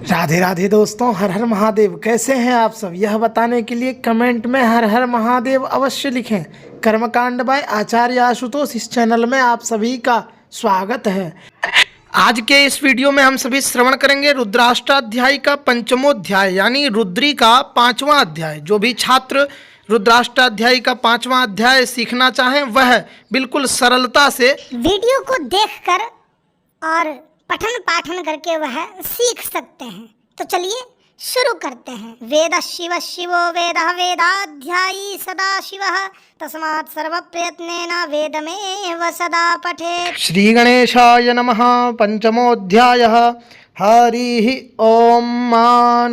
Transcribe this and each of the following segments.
राधे राधे दोस्तों, हर हर महादेव। कैसे हैं आप सब? यह बताने के लिए कमेंट में हर हर महादेव अवश्य लिखें। कर्मकांड बाय आचार्य आशुतोष इस चैनल में आप सभी का स्वागत है। आज के इस वीडियो में हम सभी श्रवण करेंगे रुद्राष्टाध्यायी का पंचमोध्याय यानी रुद्री का 5वां अध्याय। जो भी छात्र रुद्राष्टाध्यायी का 5वां अध्याय सीखना चाहें वह बिल्कुल सरलता से वीडियो को देखकर और पठन पाठन करके वह सीख सकते हैं। तो चलिए शुरू करते हैं। वेद शिव शिवो वेद वेदाध्यायी सदा शिवः तस्मात् सर्व प्रयत्नेन वेदमेव सदा पठेत्। श्री गणेशाय नमः। पंचमोऽध्यायः। हरिः ओम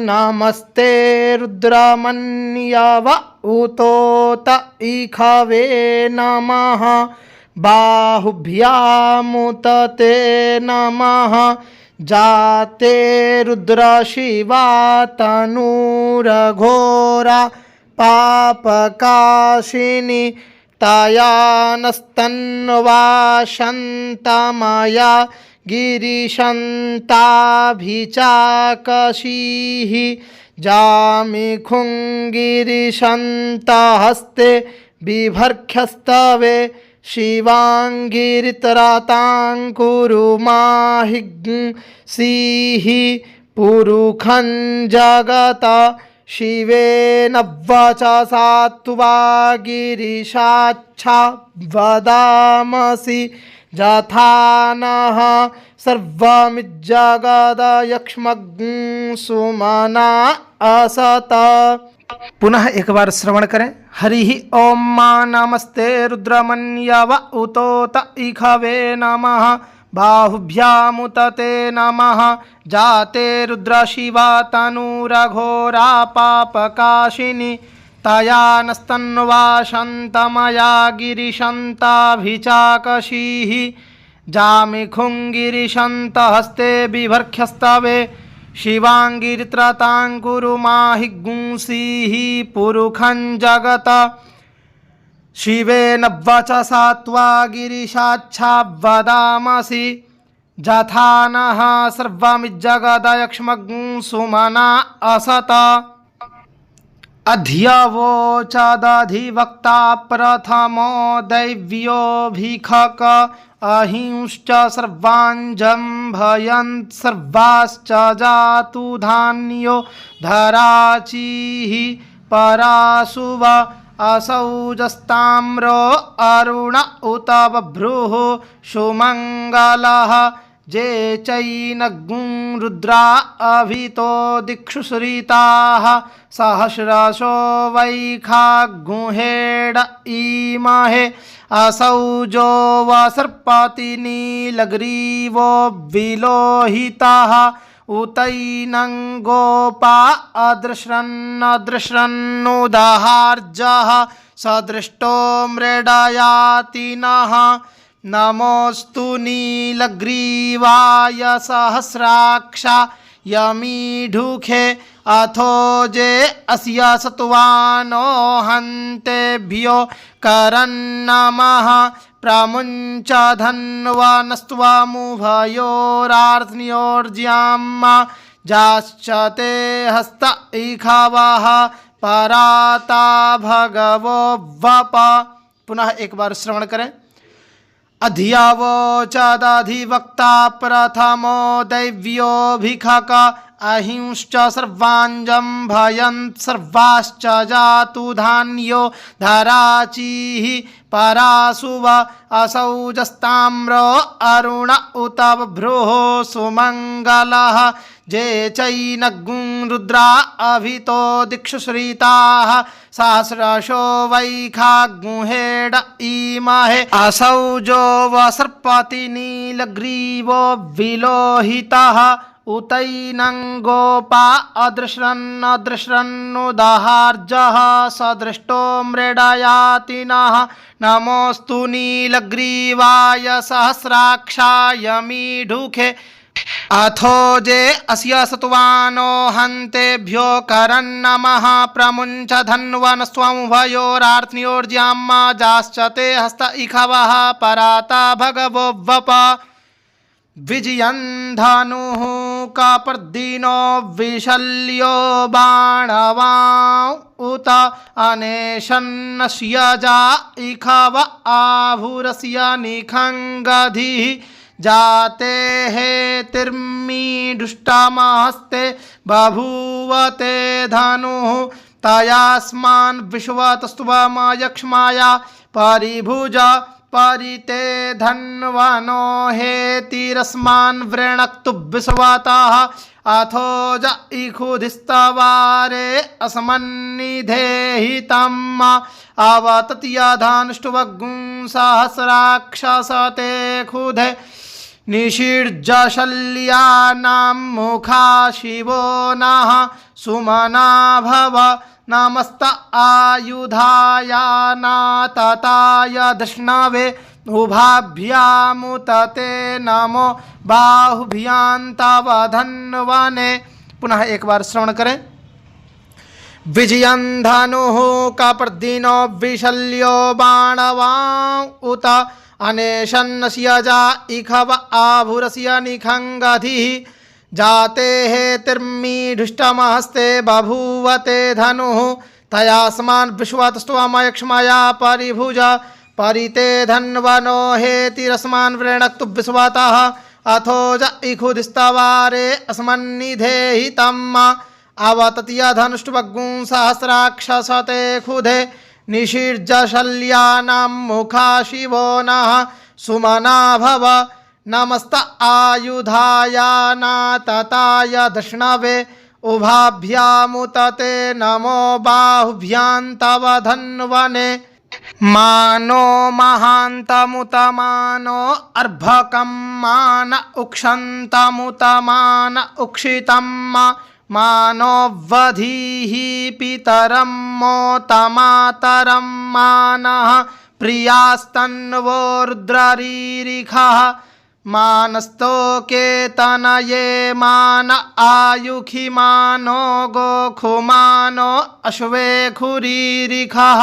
नमस्ते रुद्रमन्याव उतोत इखवे नमः बाहुभ्यामुत ते नमः जाते रुद्रशिवा तनूरघोरा पापकाशिनी तयानस्तन्वाशन्तमया गिरिशन्ताभिचाकशीः जामिखुङ्गिरिशन्तहस्ते बिभर्ख्यस्तवे शिवाङ्गिरितराताङ्कुरुमाहिंसीः पुरुखं जगत शिवेन वचसा त्वा गिरिशाच्छा वदामसि यथा नः सर्वमिज्जगदयक्ष्मग्ं सुमना असत। पुनः एक बार श्रवण करें। हरिः ओम नमस्ते रुद्रमन्यव उतोत इखवे नमः बाहुभ्यामुत ते नमः जाते रुद्रशिवा तनूरघोरा पापकाशिनी तयानस्तन्वाशन्तमया गिरिशन्ताभिचाकशीः जामिखुङ्गिरिशन्तहस्ते बिभर्ख्यस्तवे शिवाङ्गिरित्रताङ्कुरुमाहिगुंसीः पुरुखं जगत शिवेन वचसा त्वा गिरिशाच्छा वदामसि यथा नः सर्वमिज्जगदयक्ष्मग्ं सुमना असत। अध्यवोचदधिवक्ता प्रथमो दैव्योऽभिखक अहिंश्च सर्वाञ्जम्भयन् सर्वाश्च जातु धान्यो धराचीः पराशुव असौजस्ताम्रो अरुण उत बभ्रुः सुमङ्गलः जे चैनगुं रुद्रा अभितो दिक्षु श्रिताः सहस्रशो वैखागुहेड इमहे असौजो वसर्पति नीलग्रीवो विलोहितः उतैनं गोपा अदृश्रन्नुदहार्जः सदृष्टो मृडयाति नः नमोऽस्तु नीलग्रीवाय सहस्राक्षा यमीढुखे अथोजे अस्य सत्वानो हन्तेभ्यो करन्नमः प्रमुञ्च धन्वनस्त्वमुभयोरार्त्न्योर्ज्याम्मा जाश्च ते हस्त इखवः पराता भगवो वप। पुनः एक बार श्रवण करें। अधियावोचदधिवक्ता प्रथमो दैव्योऽभिखक अहिंश्च सर्वाञ्जम्भयन् सर्वाश्च जातु धान्यो धराचीः पराशुव असौजस्ताम्रो अरुण उत बभ्रुः सुमङ्गलः जे चैनगुं रुद्रा अभितो दिक्षु श्रिताः सहस्रशो वैखागुहेड इमहे असौजो वसर्पति नीलग्रीवो विलोहितः उतैनं गोपा अदृश्रन्नुदहार्जः सदृष्टो मृडयाति नः नमोऽस्तु नीलग्रीवाय सहस्राक्षाय मीढुखे अथोजे अस्य सत्वानो हन्तेभ्यो करन्नमः प्रमुञ्च धन्वनस्त्वमुभयोरार्त्न्योर्ज्याम्मा जाश्च ते हस्त इखवः पराता भगवो वप। विजयन् धानुः कापर्दीनो विशल्यो बाणवां उत अनेशन्नस्य जा इखव आभुरस्य निखङ्गधिः जाते हेतिर्मीडुष्टमहस्ते बभूवते धनुः तयास्मान् विश्वतस्तुवमयक्ष्माया परिभुज परिते धन्वनो हेतिरस्मान् वृणक्तु विश्वतः अथो ज इखुधिस्तवारे अस्मन्निधेहि तम् अवतत्यधानुष्टुवगुं सहस्राक्षसते खुधे निषीर्जशल्यानां मुखा शिवो नः सुमना भव नमस्त आयुधाय नातताय दृष्णवे उभाभ्यामुतते नमो बाहुभ्यान्तव धन्वने। पुनः एक बार श्रवण करें। विजयन् धनुः कापर्दीनो विशल्यो बाणवां उत अनेशन्नस्य जा इखव आभुरस्य निखङ्गधिः जाते हेतिर्मीढुष्टमहस्ते बभूवते धनुः तयास्मान् विश्वतस्तुवमयक्ष्मया परिभुज परिते धन्वनो हेतिरस्मान् वृणक्तु विश्वतः अथो ज इखुधिस्तवारे अस्मन्निधेहि तम् अवतत्यधनुष्टुवगुं सहस्राक्षसते खुधे निषीर्जशल्यानां मुखा शिवो नः सुमना भव नमस्त आयुधाय नातताय दृष्णवे उभाभ्यामुतते नमो बाहुभ्यान्तव धन्वने। मानो महान्तमुतमानो अर्भकं मान उक्षन्तमुतमान उक्षितं मानो वधीः पितरं मोतमातरं मानः प्रियास्तन्वो रुद्ररीरिखः मानस्तोके तनये मान आयुखि मानो गोखुमानो अश्वेखुरीरिखः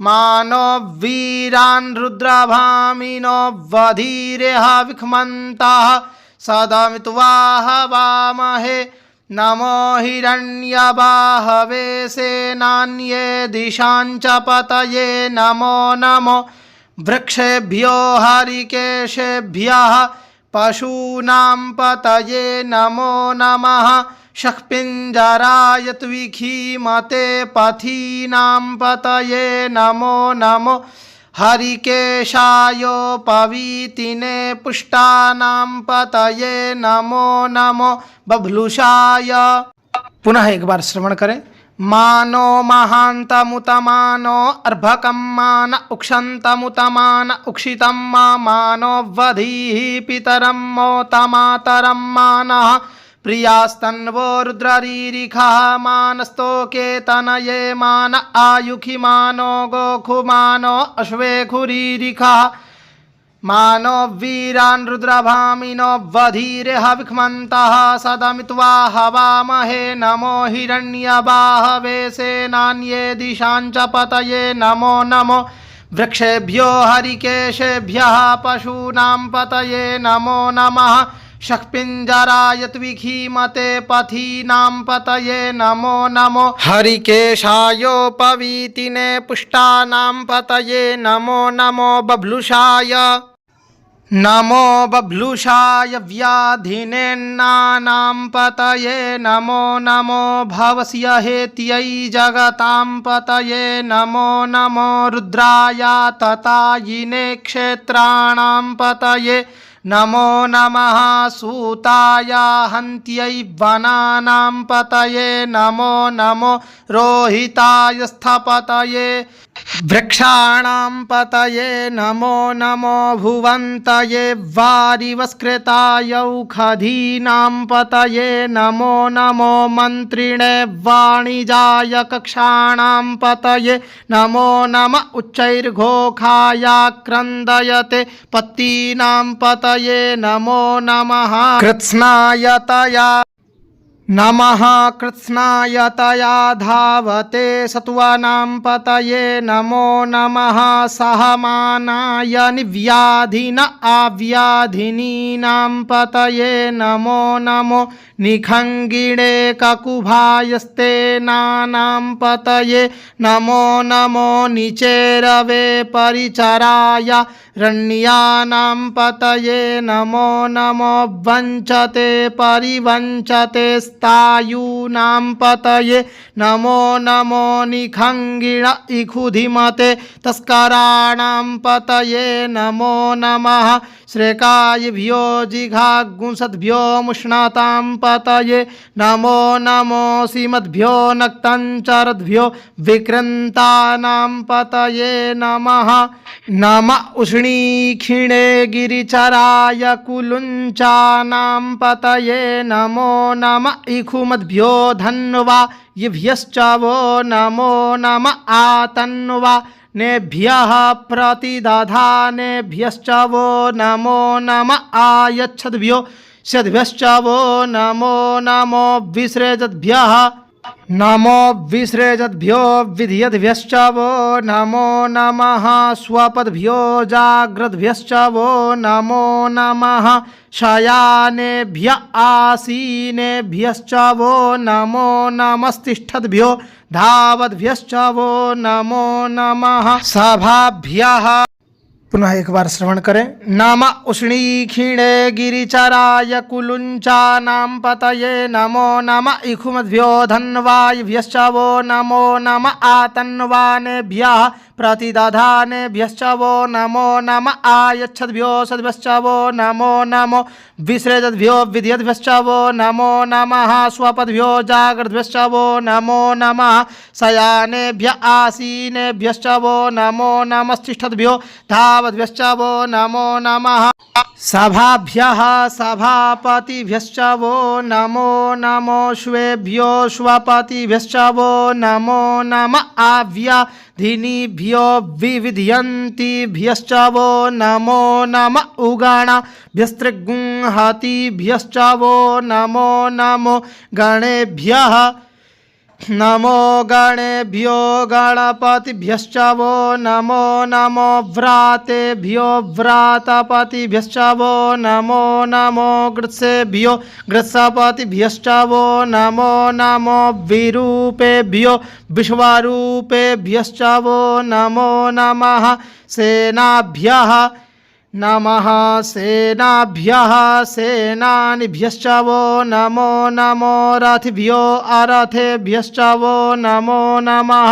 मानो वीरान् रुद्रभामिनो वधीरेह विक्ष्मन्तः सदमित्वा हवामहे नमो हिरण्यबाहवे सेनान्ये दिशाञ्च पतये नमो नमो वृक्षेभ्यो हरिकेशेभ्यः पशूनां पतये नमो नमः शक्पिञ्जराय त्विखीमते पथीनां पतये नमो नमो हरिकेशायोपवीतिने पुष्टानां पतये नमो नमो बभ्लुषाय। पुनः एक बार श्रवण करें। मानो महान्तमुतमानो अर्भकं मान उक्षन्तमुतमान उक्षितं मानो वधीः पितरं मोतमातरं मानः प्रियास्तन्वो रुद्ररीरिखः मानस्तोके तनये मान आयुखि मानो गोखुमानो अश्वेखुरीरिखः मानो वीरान् रुद्रभामिनो वधीरेह विक्ष्मन्तः सदमित्वा हवामहे नमो हिरण्यबाहवे सेनान्ये दिशाञ्च पतये नमो नमो वृक्षेभ्यो हरिकेशेभ्यः पशूनां पतये नमो नमः शक्पिञ्जराय त्विखीमते पथीनां पतये नमो नमो हरिकेशायोपवीतिने पुष्टानां पतये नमो नमो बभ्लुषाय। नमो बभ्लुषाय व्याधिनेन्नानां पतये नमो नमो भवस्य हेत्यै जगतां पतये नमो नमो रुद्राय ततायिने क्षेत्राणां पतये नमो नमः सूताय हन्त्यै वनानां पतये नमो नमो रोहिताय स्थपतये वृक्षाणां पतये नमो नमो भुवन्तये वारिवस्कृतायौषधीनां पतये नमो नमो मन्त्रिणे वाणिजाय कक्षाणां पतये नमो नम उच्चैर्घोषाय क्रन्दयते पत्तीनां पतये नमो नमः कृत्स्नायतया नमः कृत्स्नाय तया धावते सत्त्वानां पतये नमो नमः सहमानाय निव्याधिन आव्याधिनीनां पतये नमो नमो निखङ्गिणे ककुभायस्ते नानां पतये नमो नमो निचेरवे परिचराय रण्यानां पतये नमो नमो वञ्चते परिवञ्चते स्तायूनां पतये नमो नमो निखङ्गिण इखुधिमते तस्कराणां पतये नमो नमः श्रेकायभ्यो जिघागुंसद्भ्यो मुष्णातां पतये नमो नमो सीमद्भ्यो नक्तञ्चरद्भ्यो विक्रन्तानां पतये नमः नम उष्णीक्षिणे गिरिचराय कुलुञ्चानां पतये नमो नम इखुमद्भ्यो धन्वा यिभ्यश्च वो नमो नम आतन्वा नेभ्यः प्रतिदधानेभ्यश्च वो नमो नम आयच्छद्भ्यो सद्भ्यश्च वो नमो नमो विसृजद्भ्यः नमो विसृजद्भ्यो विधियद्भ्यश्च वो नमो नमः स्वपद्भ्यो जाग्रद्भ्यश्च वो नमो नमः शयानेभ्य आसीनेभ्यश्च वो नमो नमस्तिष्ठद्भ्यो धावद्भ्यश्च वो नमो नमः सभाभ्यः। पुनः एक बार श्रवण करें। नम उष्णीक्षिणे गिरिचराय कुलुञ्चानां पतये नमो नम इखुमद्भ्यो धन्वायभ्यश्च वो नमो नम आतन्वानेभ्यः प्रतिदधानेभ्यश्च वो नमो नम आयच्छद्भ्यो सद्भ्यश्च वो नमो नमो विसृजद्भ्यो विधियद्भ्यश्च वो नमो नमः स्वपद्भ्यो जाग्रद्भ्यश्च वो नमो नमः शयानेभ्य आसीनेभ्यश्च वो नमो नमस्तिष्ठद्भ्यो धावद्भ्यश्च वो नमो नमः सभाभ्यः सभापतिभ्यश्च वो नमो नमो श्वेभ्यो श्वपतिभ्यश्च वो नमो नम आव्याधिनीभ्यो विविधयन्तीभ्यश्च वो नमो नम उगणाभ्यस्त्रिगुंहतिभ्यश्च वो नमो नमो गणेभ्यः नमो गणेभ्यो गणपतिभ्यश्च वो नमो नमो व्रातेभ्यो व्रातपतिभ्यश्च वो नमो नमो गृत्सेभ्यो गृत्सपतिभ्यश्च वो नमो नमो विरूपेभ्यो विश्वरूपेभ्यश्च वो नमो नमः सेनाभ्यः नमः सेनाभ्यः सेनानिभ्यश्च वो नमो नमो रथिभ्यो अरथेभ्यश्च वो नमो नमः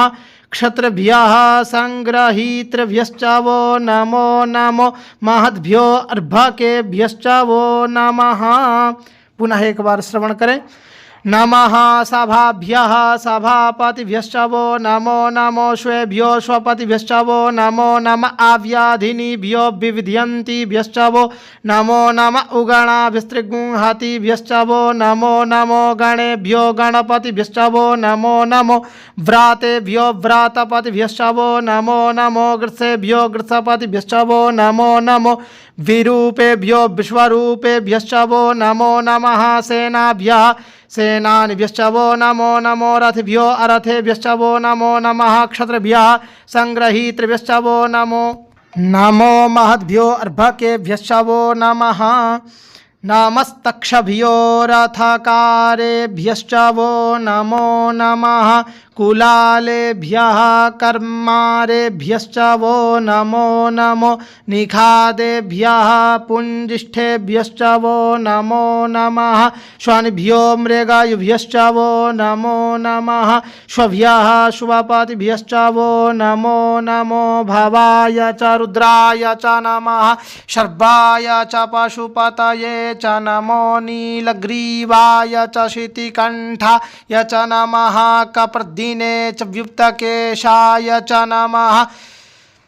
क्षत्रभ्यः संग्रहीतृभ्यश्च वो नमो नमो महद्भ्यो अर्भकेभ्यश्च वो नमः। पुनः एक बार श्रवण करें। नमः सभाभ्यः सभापतिभ्यश्च वो नमो नमो श्वेभ्यो श्वपतिभ्यश्च वो नमो नम आव्याधिनीभ्यो विविधयन्तीभ्यश्च वो नमो नम उगणाभ्यस्त्रिगुंहतिभ्यश्च वो नमो नमो गणेभ्यो गणपतिभ्यश्च वो नमो नमो व्रातेभ्यो व्रातपतिभ्यश्च वो नमो नमो गृत्सेभ्यो गृत्सपतिभ्यश्च वो नमो नमो विरूपेभ्यो विश्वरूपेभ्यश्च वो नमो नमः सेनाभ्यः सेनानिभ्यश्च वो नमो नमो रथिभ्यो अरथेभ्यश्च वो नमो नमः क्षत्रभ्यः संग्रहीतृभ्यश्च वो नमो नमो महद्भ्यो अर्भकेभ्यश्च वो नमः नमस्तक्षभ्यो रथकारेभ्यश्च वो नमो नमः कुलालेभ्यः कर्मारेभ्यश्च वो नमो नमो निखादेभ्यः पुञ्जिष्ठेभ्यश्च वो नमो नमः श्वानिभ्यो मृगायुभ्यश्च वो नमो नमः श्वभ्यः श्वपतिभ्यश्च वो नमो नमो भवाय च रुद्राय च नमः शर्वाय च पशुपतये च नमो नीलग्रीवाय च शितिकण्ठाय च नमः कप्रदिने च व्युक्तकेशाय च नमः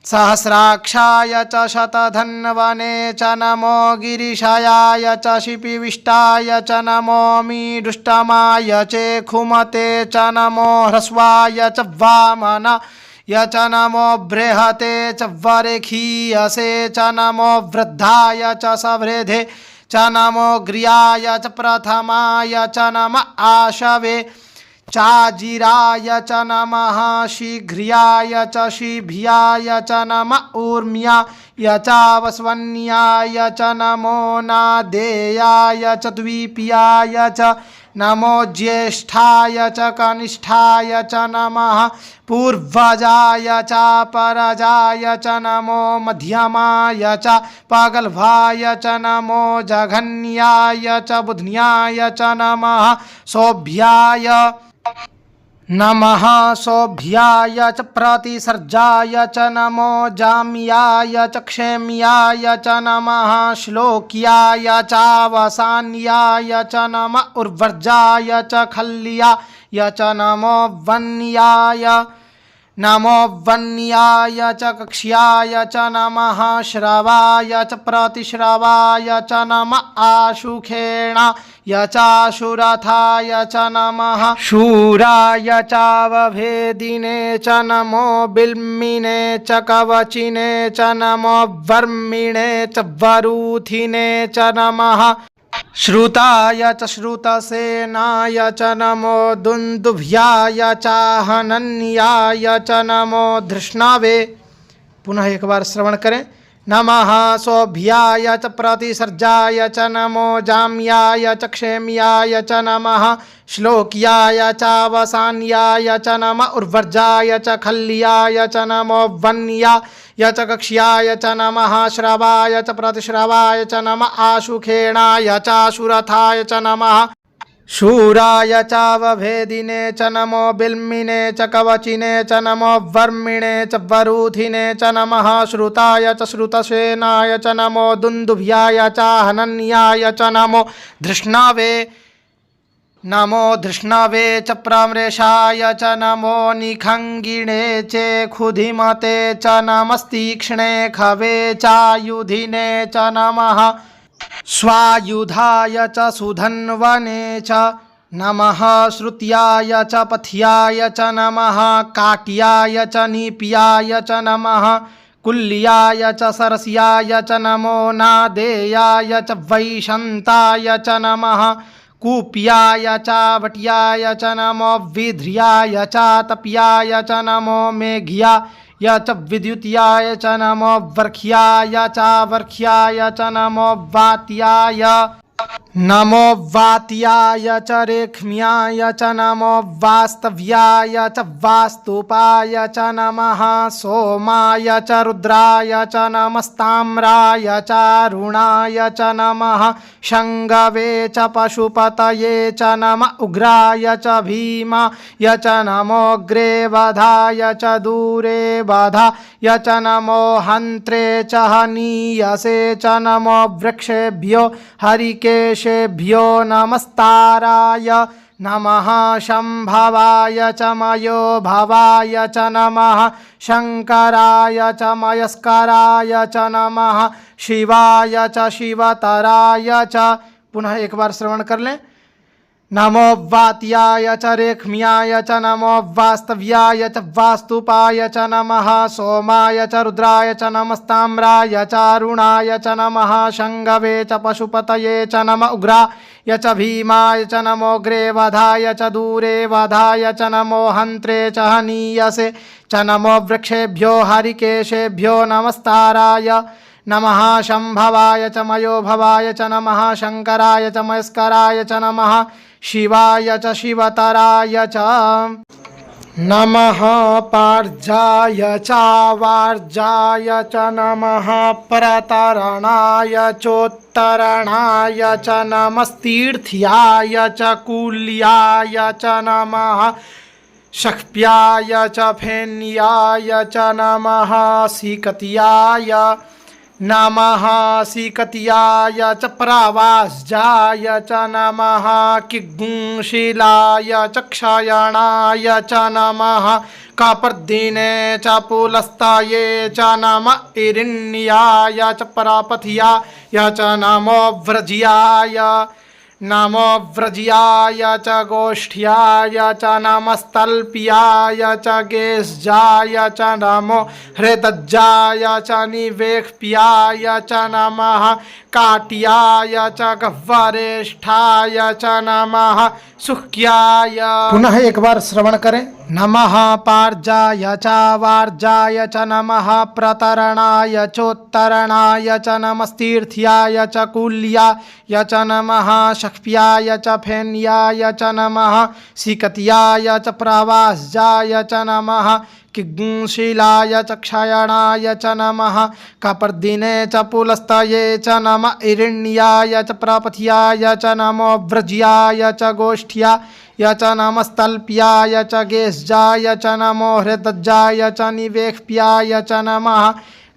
सहस्राक्षाय च शतधन्वने च नमो गिरिशयाय च शिपिविष्टाय च नमो मीडुष्टमाय चेखुमते च नमो ह्रस्वाय च वामनाय च नमो बृहते च वरेखीयसे च नमो वृद्धाय च सवृधे च च नमो ग्रियाय च प्रथमाय च नम आशवे चाजिराय च नमः शीघ्रियाय च शीभ्याय च नम ऊर्म्याय च वस्वन्याय च नमो नादेयाय च द्वीप्याय च नमो ज्येष्ठाय च कनिष्ठाय च नमः पूर्वजाय च परजाय च नमो मध्यमाय च पागलभाय च नमो जघन्याय च बुध्न्याय च नमः सौभ्याय नमः सौभ्याय च प्रतिसर्जाय च नमो जाम्याय च क्षेम्याय च नमः श्लोक्याय च वसान्याय च नम उर्वर्जाय च खल्याय च नमो वन्याय नमो वन्याय च कक्ष्याय च नमः श्रवाय च प्रतिश्रवाय च नम आशुखेणाय च शुरथाय च नमः शूराय चावभेदिने च नमो बिल्मिने च कवचिने च नमो वर्मिणे च वरूथिने च नमः श्रुताय च श्रुतसेनाय च नमो दुन्दुभ्याय च हनन्याय च नमो धृष्णवे। पुनः एक बार श्रवण करें। नमः सौभ्याय च प्रतिसर्जाय च नमो जाम्याय च क्षेम्याय च नमः श्लोक्याय च वसान्याय च नम उर्वर्जाय च खल्याय च नमो वन्याय च कक्ष्याय च नमः श्रवाय च प्रतिश्रवाय च नम आशुखेणाय च शुरथाय च नमः शूराय चावभेदिने च नमो बिल्मिने च कवचिने च नमो वर्मिणे च वरूथिने च नमः श्रुताय च श्रुतसेनाय च नमो दुन्दुभ्याय च हनन्याय च नमो धृष्णवे नमो धृष्णवे च प्रमृषाय च नमो निखङ्गिणे च क्षुधिमते च नमस्तीक्ष्णे खवे चायुधिने च नमः स्वायुधाय च सुधन्वने च नमः श्रुत्याय च पथ्याय च नमः काट्याय च नीप्याय च नमः कुल्याय च सरस्याय च नमो नादेयाय च वैशन्ताय च नमः कूप्याय च वट्याय च नमो विध्र्याय च तप्याय च नमो मेघ्याय च विद्युत्याय च नमो वर्ख्याय च वर्ख्याय च नमो वात्याय नमो वात्याय च रेक्ष्म्याय च नमो वास्तव्याय च वास्तुपाय च नमः सोमाय च रुद्राय च नमस्ताम्राय च रुणाय च नमः शङ्गवे च पशुपतये च नम उग्राय च भीमाय च नमोऽग्रे वधाय च दूरे वधाय च नमो हन्त्रे च हनीयसे च नमो वृक्षेभ्यो हरिकेशेभ्यो नमस्ताराय नमः शम्भवाय च मयो भवाय च नमः शङ्कराय च मयस्कराय च नमः शिवाय च शिवतराय च। पुनः एक बार श्रवण कर लें। नमो वात्याय च रेक्ष्म्याय च नमो वास्तव्याय च वास्तुपाय च नमः सोमाय च रुद्राय च नमस्ताम्राय च अरुणाय च नमः शङ्गवे च पशुपतये च नम उग्राय च भीमाय च नमोऽग्रे वधाय च दूरे वधाय च नमो हन्त्रे च हनीयसे च नमो वृक्षेभ्यो हरिकेशेभ्यो नमस्ताराय नमः शम्भवाय च मयो भवाय च नमः शङ्कराय च मयस्कराय च नमः शिवाय च शिवतराय च नमः पार्जाय च वार्जाय च नमः प्रतरणाय चोत्तरणाय च नमस्तीर्थ्याय च कूल्याय च नमः शक्प्याय च फेन्याय च नमः सीकत्याय नमः सीकत्याय च प्रवास्जाय च नमः किग्ंशिलाय च क्षयणाय च नमः कापर्दिने च पुलस्ताये च नम इरिण्याय च प्रापथ्याय च नमो व्रज्याय नमो व्रज्याय च गोष्ठ्याय च नमस्तल्प्याय च गेशजाय च नमो हृदज्जाय च निवेक्ष्याय च नमः काट्याय च गह्वरेष्ठाय च नमः सुख्याय। पुनः एक बार श्रवण करें। नमः पार्जाय च वार्जाय च नमः प्रतरणाय चोत्तरणाय च नमस्तीर्थ्याय च कूल्याय च नमः शक्ष्याय च फेन्याय च नमः सिकत्याय च प्रवासजाय च नमः किग्ंशीलाय च क्षयणाय च नमः कपर्दिने च पुलस्तये च नम इरिण्याय च प्रपथ्याय च नमो व्रज्याय च गोष्ठ्याय च नमस्तल्प्याय च गेशजाय च नमो हृदज्जाय च निवेक्ष्याय च नमः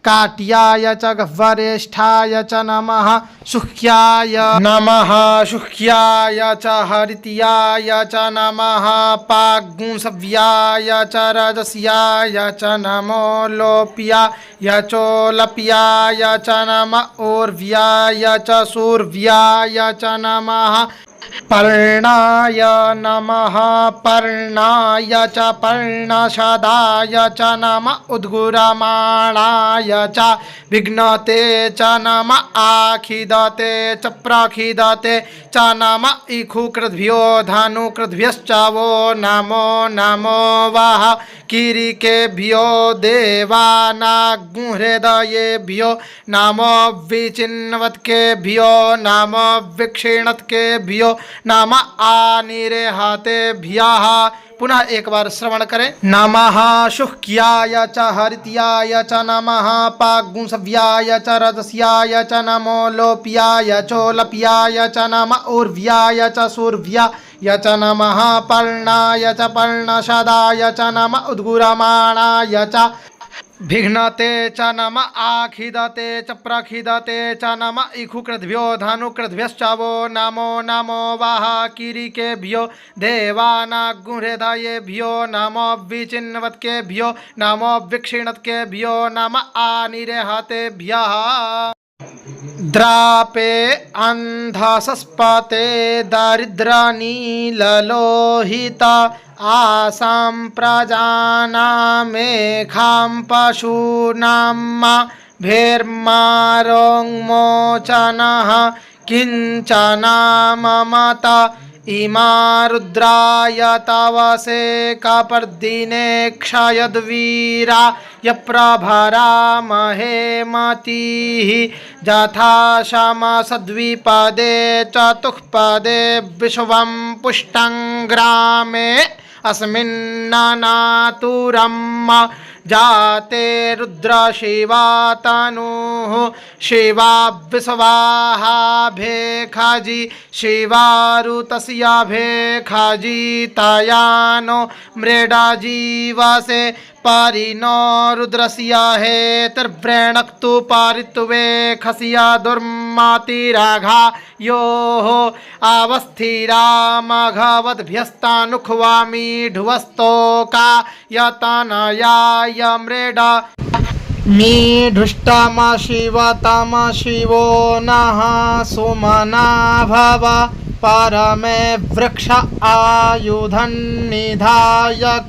काट्याय च गह्वरेष्ठाय च नमः सुख्याय नमः सुख्याय च हरित्याय च नमः पाग्गुंसव्याय च रजस्याय च नमो लोप्याय चोलप्याय च नमः ऊर्व्याय च सूर्व्याय च नमः पर्णाय नमः पर्णाय च पर्णशदाय च नमः उद्गुरमाणाय च विघ्नते च नमः आखिदते च प्रखिदते च नमः इखुकृद्भ्यो धनुकृद्भ्यश्च वो नमो नमो वः किरीकेभ्यो देवानाग्हृदयेभ्यो नमो विचिन्वत्केभ्यो नमो विक्षीणत्केभ्यो नमः आनिरेहतेभ्यः। पुनः एक बार श्रवण करें। नमः शुक्याय च हरित्याय च नमः पाग्गुंसव्याय च रजस्याय च नमो लोप्याय चोलप्याय च नमः ऊर्व्याय च सूर्व्याय च नमः पर्णाय च पर्णशदाय च नमः उद्गुरमाणाय च विघ्नते च नमः आखिदते च प्रखिदते च नमः इखुकृद्भ्यो धनुकृद्भ्यश्च वो नमो नमो वः किरीकेभ्यो देवानाग्हृदयेभ्यो नमो विचिन्वत्केभ्यो नमो विक्षीणत्केभ्यो नमः आनिरेहतेभ्यः। द्रापे अन्धसस्पते दरिद्रनीललोहिता आसां प्रजानामेखां पशूनां भेर्मारोन्मोचनः किञ्चनाममत इमा रुद्राय तवसे कपर्दिने क्षयद्वीरा यप्रभरा महेमतिः जथाशमसद्विपदे चतुःपदे विश्वं पुष्टं ग्रामे अस्मिन्ननातुरम् जाते रुद्र शिवा तनुः शिवा विश्वाहा भेखजी शिवारुतस्य भेखजी तयानो मृडाजीवसे परिनो रुद्रस्य हेतिर्व्रणक्तु पारित्वे खस्य दुर्मतिराघा योः अवस्थिरा मघवद्भ्यस्तानुख्वामि ढुवस्तोका यतनयाय मृडा मीढुष्टम शिवतम शिवो नः सुमना भव परमे वृक्ष आयुधन्निधाय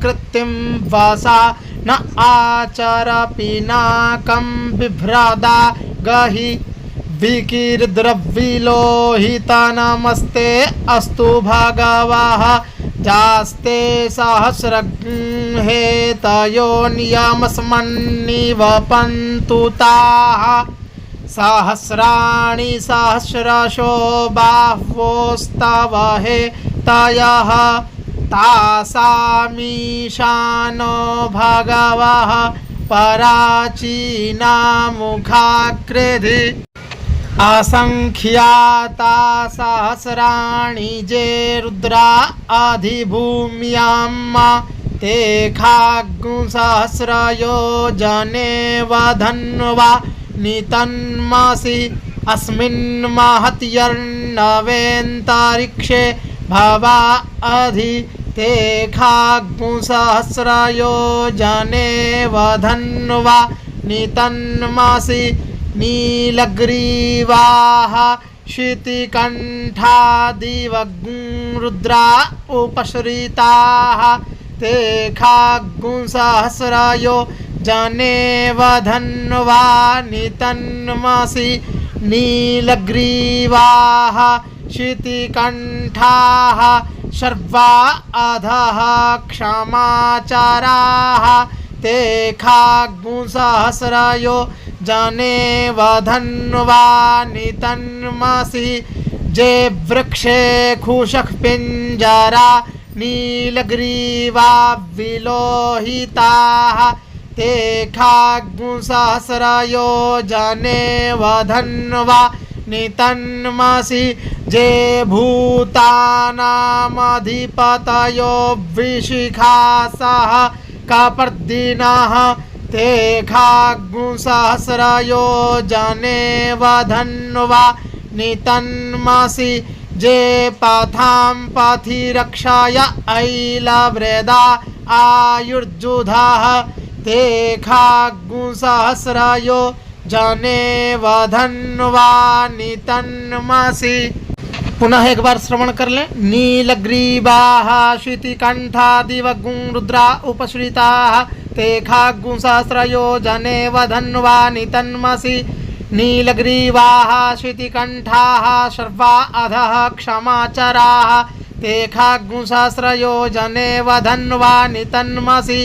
कृत्तिं वसा न आचर पिनाकं बिभ्रदा गहि विकीर्द्रविलोहिता नमस्ते अस्तु भगवः जास्ते सहस्रहेतयो नियमस्मन्निवपन्तु ताः सहस्राणि सहस्रशो बाह्वोस्तव हेतयः तासामीशानो भगवः पराचीनामुखाकृधि असंख्याता सहस्राणि जे रुद्रा अधिभूम्यां ते खाग्सहस्रयोजने वधन्वा नितन्मसि अस्मिन् महत्यर्णवेन्तरिक्षे भवा अधि ते खाग्सहस्रयोजने वधन्वा नितन्मसि नीलग्रीवाः शितिकण्ठादिवग्ं रुद्रा उपश्रिताः ते खाग्गुंसहस्रयो जनेव धन्वानि तन्मसि नीलग्रीवाः शितिकण्ठाः सर्वा अधः क्षमाचराः ते खाग्गुंसहस्रयो जनेव धन्वानि तन्मसि जे वृक्षे खुशः पिञ्जरा नीलग्रीवा विलोहिताः ते खाग्गुंसहस्रयो जनेव धन्वानि तन्मसि जे भूतानामधिपतयो विशिखासः कपर्दिनः ते खाग्गुंसहस्रयो जनेव धन्वानि तन्मसि जे पथां पथि रक्षाय ऐलवृदा आयुर्जुधः ते खाग्गुंसहस्रयो जनेव धन्वानि तन्मसि। पुनः एक बार श्रवण कर लें। नीलग्रीवाः शितिकण्ठादिवग्ं रुद्रा उपश्रिताः ते खाग्गुंसहस्रयो जनेव धन्वानि तन्मसि नीलग्रीवाः शितिकण्ठाः सर्वा अधः क्षमाचराः ते खाग्गुंसहस्रयो जनेव धन्वानि तन्मसि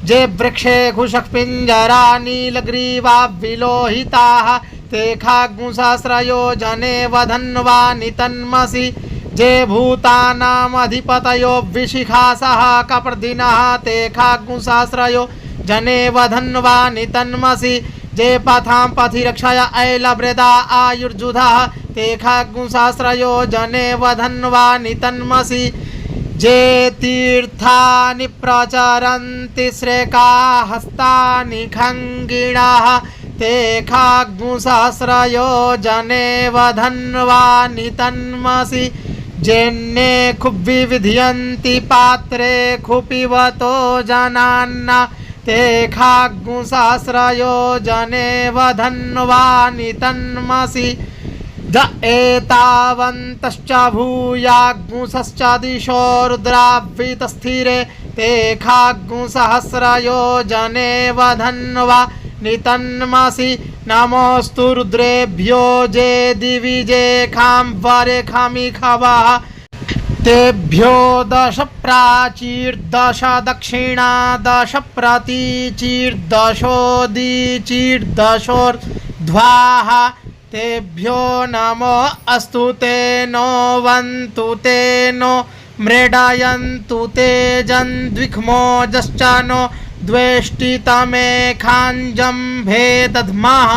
जे वृक्षे खुशः पिञ्जरा नीलग्रीवा विलोहिताः ते खाग्गुंसहस्रयो जनेव धन्वानि तन्मसि जे भूतानामधिपतयो विशिखासः कपर्दिनः ते खाग्गुंसहस्रयो जनेव धन्वानि तन्मसि जे पथां पथि रक्षाय ऐलवृदा आयुर्जुधः ते खाग्गुंसहस्रयो जनेव धन्वानि तन्मसि जे तीर्थानि प्रचरन्ति श्रेकाहस्तानि खङ्गिणाः ते खाग्गुंसहस्रयो जनेव धन्वानि तन्मसि जेन्ने खुब्विविधयन्ति पात्रे खुपिवतो जनान्ना ते खाग्गुंसहस्रयो जनेव धन्वानि तन्मसि द एतावन्तश्च भूयाग्गुंसश्च दिशो रुद्राव्वितस्थिरे ते खाग्गुंसहस्रयो जनेव धन्वानि तन्मसि नमोऽस्तु रुद्रेभ्यो जे दिवि जे खां वरे खामिखवः तेभ्यो 10 प्राचीर्दश दक्षिणा 10 प्रतीचीर्दशोदीचीर्दशोर्ध्वाः तेभ्यो नमो अस्तु ते नो वन्तु ते नो मृडयन्तु ते जन्द्विख्मोजश्च नो द्वेष्टितमे खाञ्जम्भे दध्मः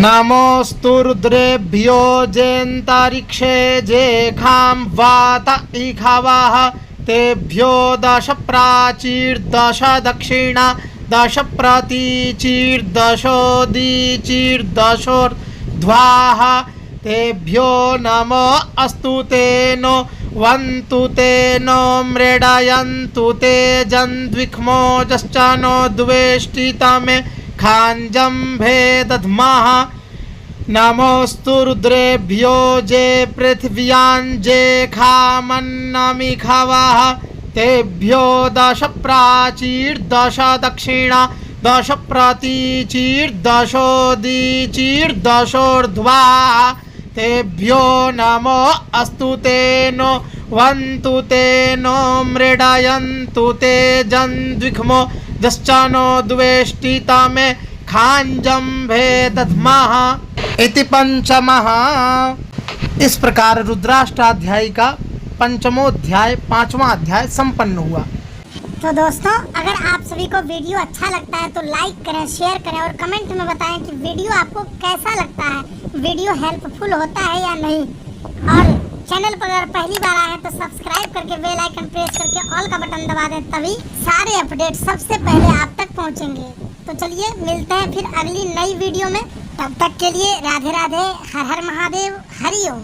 नमोऽस्तु रुद्रेभ्यो जेऽन्तरिक्षे जे खां वात इखवः तेभ्यो 10 प्राचीर्दश दक्षिणा 10 प्रतीचीर्दशोदीचीर्दशोर्ध्वाः तेभ्यो नमो अस्तु ते नो वन्तु ते नो मृडयन्तु ते जन्द्विख्मोजश्च नो द्वेष्टितमे खाञ्जम्भे दध्मः नमोऽस्तु रुद्रेभ्यो जे पृथिव्यां जे खामन्नमिखवः तेभ्यो 10 प्राचीर्दश दक्षिणा 10 प्रतीचीर्दशोदीचीर्दशोर्ध्वाः तेभ्यो नमो अस्तु ते नो वन्तु ते नो मृडयन्तु ते जन्द्विख्मो जश्च नो द्वेष्टितमे खाञ्जम्भे दध्मः इति पंचमः। इस प्रकार रुद्राष्टाध्यायी का पंचमोध्याय 5वां अध्याय संपन्न हुआ। तो दोस्तों, अगर आप सभी को वीडियो अच्छा लगता है तो लाइक करें, शेयर करें और कमेंट में बताएं कि वीडियो आपको कैसा लगता है, वीडियो हेल्पफुल होता है या नहीं। और चैनल पर अगर पहली बार आए हैं तो सब्सक्राइब करके बेल आइकन प्रेस करके ऑल का बटन दबा दें, तभी सारे अपडेट सबसे पहले आप तक पहुंचेंगे। तो चलिए मिलते हैं फिर अगली नई वीडियो में। तब तक के लिए राधे राधे, हर हर महादेव, हरि ओम।